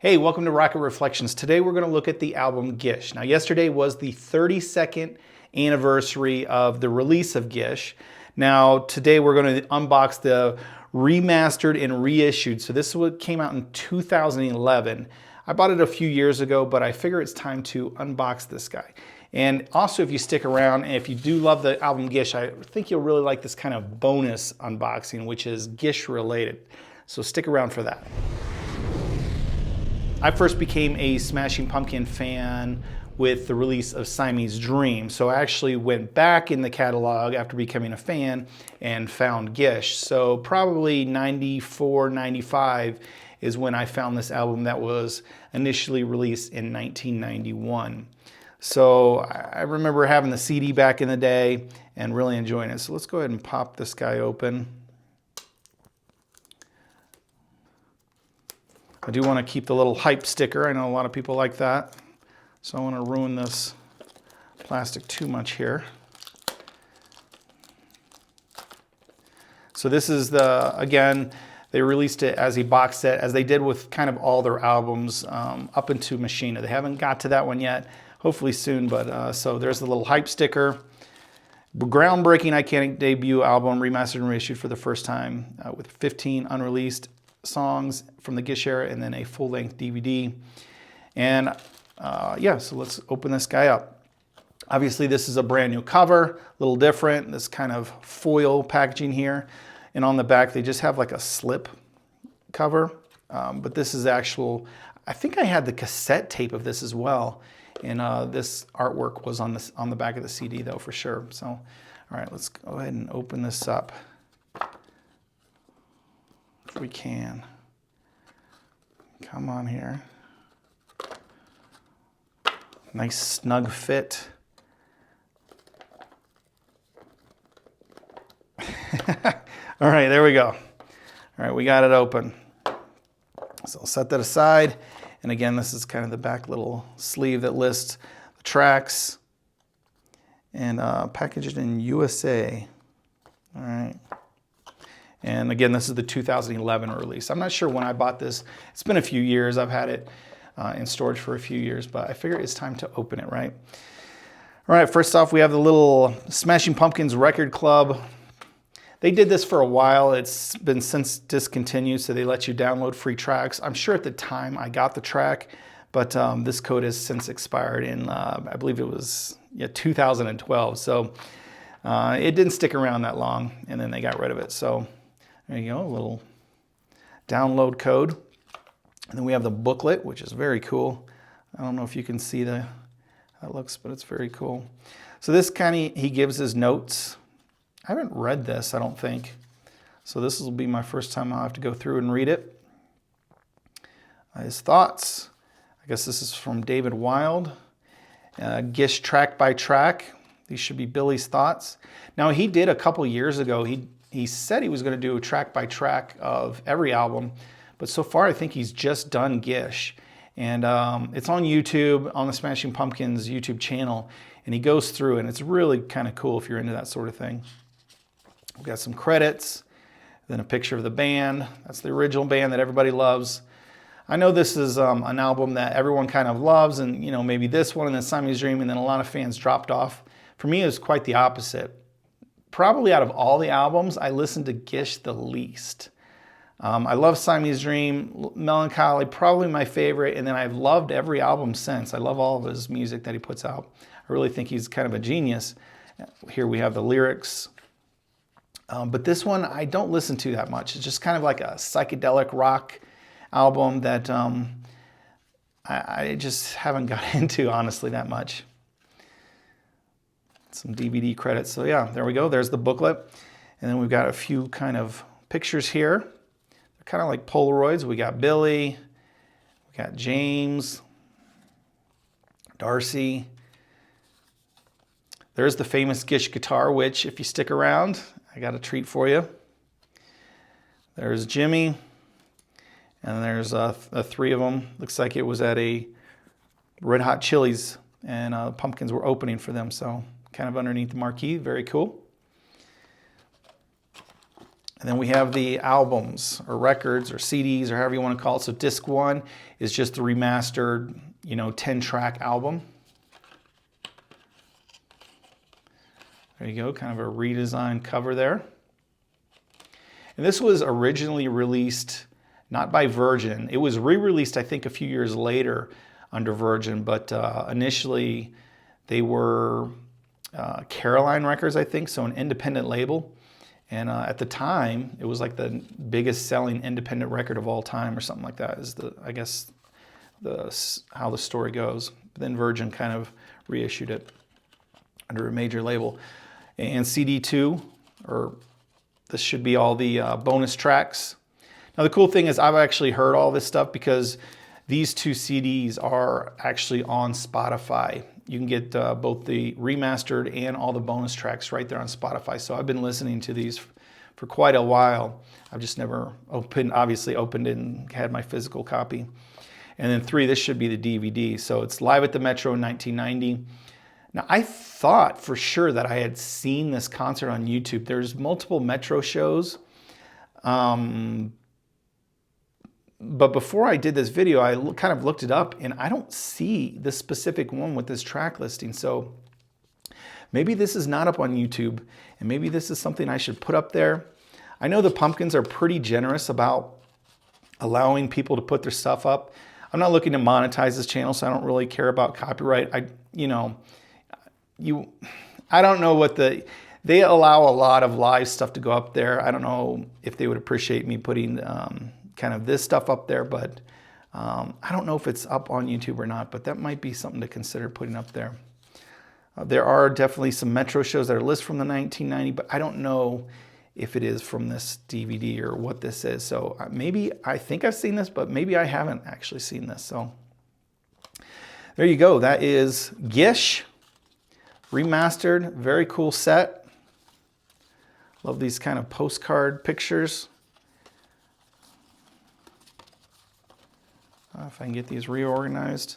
Hey, welcome to Rocket Reflections. Today we're going to look at the album Gish. Now yesterday was the 32nd anniversary of the release of Gish. Now today we're going to unbox the remastered and reissued. So this is what came out in 2011. I bought it a few years ago, but I figure it's time to unbox this guy. And also if you stick around and if you do love the album Gish, I think you'll really like this kind of bonus unboxing, which is Gish related. So stick around for that. I first became a Smashing Pumpkin fan with the release of Siamese Dream. So I actually went back in the catalog after becoming a fan and found Gish. So probably 94, 95 is when I found this album that was initially released in 1991. So I remember having the CD back in the day and really enjoying it. So let's go ahead and pop this guy open. I do want to keep the little hype sticker. I know a lot of people like that. So I want to ruin this plastic too much here. So this is again, they released it as a box set, as they did with kind of all their albums up into Machina. They haven't got to that one yet, hopefully soon, but so there's the little hype sticker. Groundbreaking, iconic debut album, remastered and reissued for the first time with 15 unreleased songs from the Gish era and then a full-length DVD. And yeah, so let's open this guy up. Obviously this is a brand new cover, a little different, this kind of foil packaging here. And on the back they just have like a slip cover, but this is actual, I think I had the cassette tape of this as well. And this artwork was on the back of the CD though, for sure. So, all right, let's go ahead and open this up. If we can. Come on here. Nice snug fit. All right, there we go. All right, we got it open. So I'll set that aside. And again, this is kind of the back little sleeve that lists the tracks and packaged in USA. All right. And again, this is the 2011 release. I'm not sure when I bought this. It's been a few years. I've had it in storage for a few years, but I figure it's time to open it, right? All right, first off, we have the little Smashing Pumpkins Record Club. They did this for a while. It's been since discontinued, so they let you download free tracks. I'm sure at the time I got the track, but this code has since expired in, I believe it was 2012. So it didn't stick around that long, and then they got rid of it. So there you go, a little download code. And then we have the booklet, which is very cool. I don't know if you can see how it looks, but it's very cool. So this he gives his notes. I haven't read this, I don't think. So this will be my first time I'll have to go through and read it. His thoughts. I guess this is from David Wild. Gish track by track. These should be Billy's thoughts. Now he did a couple years ago, he said he was going to do a track by track of every album, but so far I think he's just done Gish. And it's on YouTube, on the Smashing Pumpkins YouTube channel, and he goes through, and it's really kind of cool if you're into that sort of thing. We've got some credits, then a picture of the band. That's the original band that everybody loves. I know this is an album that everyone kind of loves, and maybe this one and then Siamese Dream, and then a lot of fans dropped off. For me, it was quite the opposite. Probably out of all the albums, I listened to Gish the least. I love Siamese Dream, Melancholy, probably my favorite, and then I've loved every album since. I love all of his music that he puts out. I really think he's kind of a genius. Here we have the lyrics. But this one I don't listen to that much. It's just kind of like a psychedelic rock album that I just haven't got into, honestly, that much. Some DVD credits. So yeah, there we go. There's the booklet. And then we've got a few kind of pictures here. They're kind of like Polaroids. We got Billy, we got James, Darcy. There's the famous Gish guitar, which if you stick around, I got a treat for you. There's Jimmy, and there's three of them. Looks like it was at a Red Hot Chili's, and Pumpkins were opening for them, so kind of underneath the marquee, very cool. And then we have the albums or records or CDs or however you want to call it. So disc 1 is just the remastered, 10-track album. There you go, kind of a redesigned cover there. And this was originally released not by Virgin. It was re-released, I think, a few years later under Virgin, but initially they were Caroline Records, I think, so an independent label. And at the time, it was like the biggest selling independent record of all time or something like that is how the story goes. But then Virgin kind of reissued it under a major label. And CD2, or this should be all the bonus tracks. Now the cool thing is I've actually heard all this stuff because these 2 CDs are actually on Spotify. You can get both the remastered and all the bonus tracks right there on Spotify. So I've been listening to these for quite a while. I've just never obviously opened it and had my physical copy. And then 3, this should be the DVD. So it's Live at the Metro in 1990. Now I thought for sure that I had seen this concert on YouTube. There's multiple Metro shows. But before I did this video, I kind of looked it up and I don't see the specific one with this track listing. So maybe this is not up on YouTube and maybe this is something I should put up there. I know the Pumpkins are pretty generous about allowing people to put their stuff up. I'm not looking to monetize this channel, so I don't really care about copyright. I don't know what they allow a lot of live stuff to go up there. I don't know if they would appreciate me putting kind of this stuff up there, but I don't know if it's up on YouTube or not, but that might be something to consider putting up there. There are definitely some Metro shows that are listed from the 1990, but I don't know if it is from this DVD or what this is. So maybe I think I've seen this, but maybe I haven't actually seen this. So there you go. That is Gish remastered. Very cool set. Love these kind of postcard pictures. If I can get these reorganized.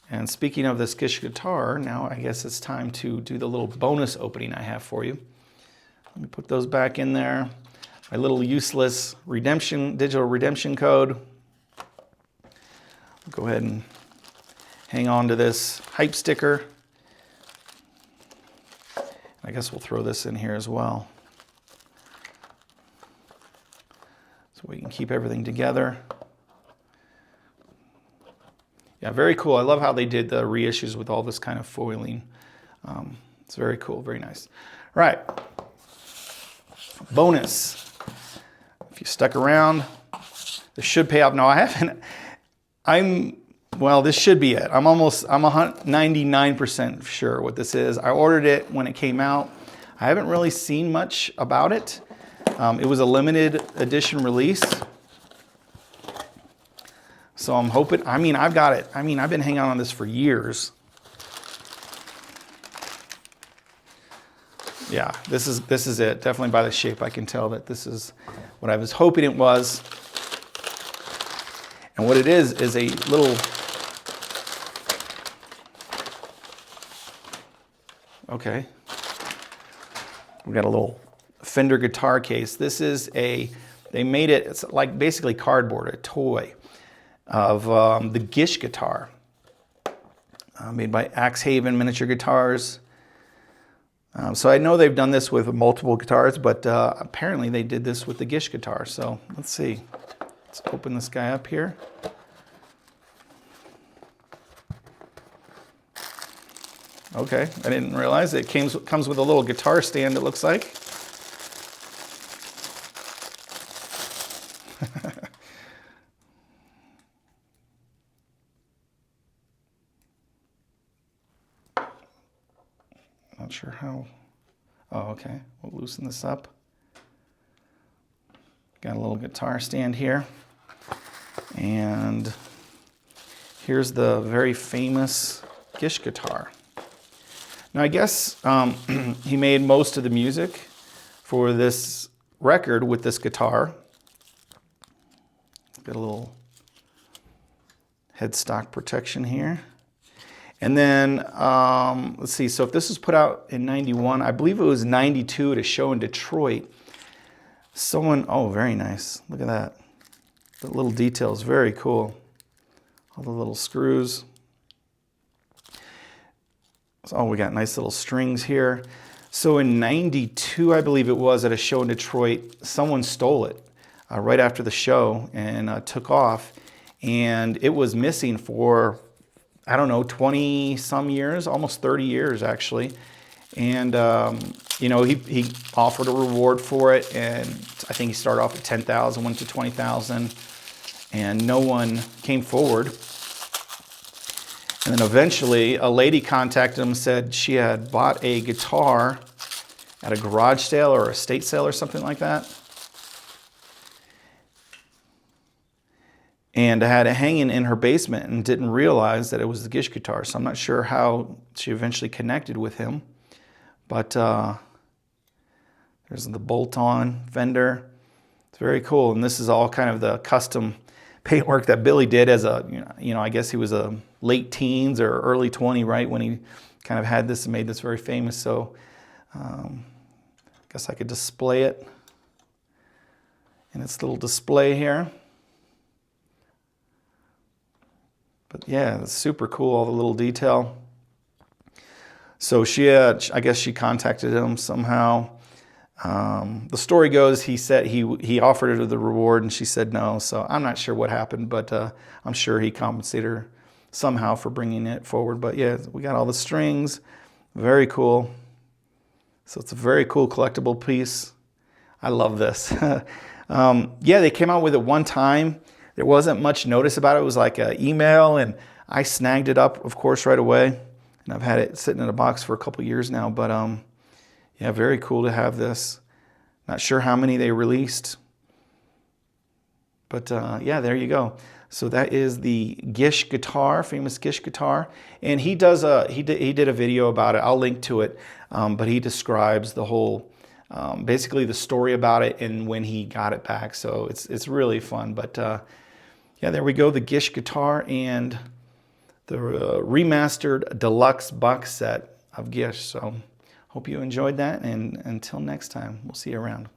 And speaking of this Gish guitar, now I guess it's time to do the little bonus opening I have for you. Let me put those back in there. My little useless digital redemption code. Go ahead and hang on to this hype sticker. I guess we'll throw this in here as well, so we can keep everything together. Yeah, very cool. I love how they did the reissues with all this kind of foiling. It's very cool, very nice. All right, bonus. If you stuck around, this should pay off. No, I haven't. Well, this should be it. I'm 99% sure what this is. I ordered it when it came out. I haven't really seen much about it. It was a limited edition release. So I'm hoping, I've got it. I've been hanging on this for years. Yeah, this is it. Definitely by the shape, I can tell that this is what I was hoping it was. And what it is a little, okay. We got a little Fender guitar case. This is they made it, it's like basically cardboard, a toy of the Gish guitar, made by Axe Haven Miniature Guitars. So I know they've done this with multiple guitars, but apparently they did this with the Gish guitar. So let's see. Let's open this guy up here. Okay, I didn't realize it comes with a little guitar stand, it looks like. Not sure how. Oh, okay. We'll loosen this up. Got a little guitar stand here. And here's the very famous Gish guitar. Now, I guess he made most of the music for this record with this guitar. It's got a little headstock protection here. And then, let's see, so if this was put out in 91, I believe it was 92 at a show in Detroit. Oh, very nice. Look at that. The little details, very cool. All the little screws. Oh, we got nice little strings here. So in 92, I believe it was, at a show in Detroit, someone stole it right after the show and took off. And it was missing for, I don't know, 20 some years, almost 30 years actually. And, you know, he offered a reward for it. And I think he started off at 10,000, went to 20,000, and no one came forward. And then eventually a lady contacted him and said she had bought a guitar at a garage sale or a estate sale or something like that, and had it hanging in her basement and didn't realize that it was the Gish guitar. So I'm not sure how she eventually connected with him, but there's the bolt-on fender. It's very cool, and this is all kind of the custom paintwork that Billy did as a, you know, I guess he was a late teens or early 20, right, when he kind of had this and made this very famous. So I guess I could display it in its little display here. But yeah, it's super cool, all the little detail. So I guess she contacted him somehow. The story goes, he said he offered her the reward and she said no. So I'm not sure what happened, but I'm sure he compensated her somehow for bringing it forward. But yeah, we got all the strings, very cool. So it's a very cool collectible piece. I love this. Yeah, they came out with it one time. There wasn't much notice about it. It was like an email, and I snagged it up, of course, right away. And I've had it sitting in a box for a couple years now. But yeah, very cool to have this. Not sure how many they released. But yeah, there you go. So that is the Gish guitar, famous Gish guitar. And he did a video about it. I'll link to it. But he describes the whole, basically the story about it and when he got it back. So it's really fun. But yeah, there we go. The Gish guitar and the remastered deluxe box set of Gish. So hope you enjoyed that. And until next time, we'll see you around.